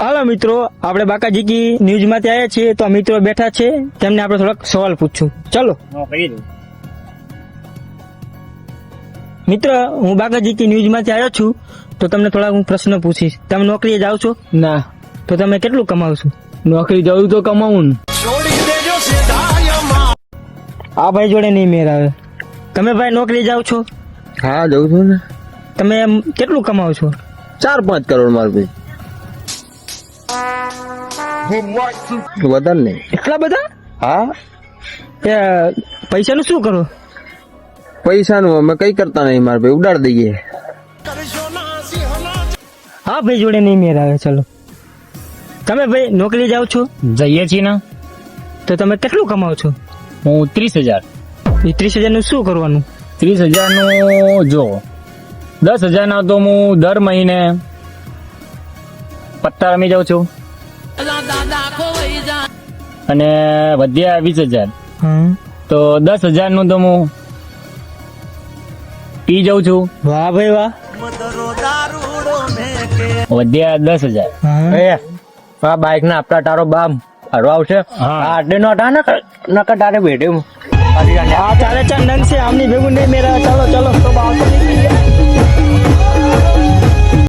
હાલો મિત્રો, આપણે બાકાજીકી ન્યૂઝ માંથી આવ્યા છીએ, તો મિત્રો બેઠા છે, તેમને આપણે થોડાક સવાલ પૂછશું. ચલો મિત્ર, હું બાકાજીકી ન્યૂઝ માંથી આવ્યો છું, તો તમને થોડા હું પ્રશ્ન પૂછીશ. તમે નોકરીએ જાઓ છો? ના, તો તમે કેટલું કમાવશો? નોકરી જવું તો કમાવું ને. આ ભાઈ જોડે નહીં મેર આવે. તમે ભાઈ નોકરી જાઓ છો? હા, જવું છું ને. તમે એમ કેટલું કમાવો છો? 4-5 કરોડ મારું ભાઈ. વધારે નહીં. એટલા બધા? હા, એ પૈસાનું શું કરો? પૈસાનું અમે કઈ કરતા નહીં મારા ભાઈ, ઉડાડી દઈએ. હા ભાઈ જોડે નહીં મેર આવે. ચલો, તમે ભાઈ નોકરી જાઓ છો? જઈએ છીએ ને. તો તમે કેટલું કમાવો છો? હું 30,000. એ 30,000 નું શું કરવાનું? 30,000 નું જો 10,000 ના તો હું દર મહિને પત્તા રમી જાઉં છું, અને વધ્યા 20,000 હા. તો 10,000 નું તો હું પી જાઉં છું. વાહ ભાઈ વાહ. વધ્યા 10,000. હા. આ બાઇક ના આપતા તારો બાપ હરવા આવશે. હા. આટલે નો હતા નકર તારે બેઠે આ ચાલે ચાર નંગ છે, આમની ભેગું નહીં મેરા. ચાલો ચાલો તો આવતો નહીં.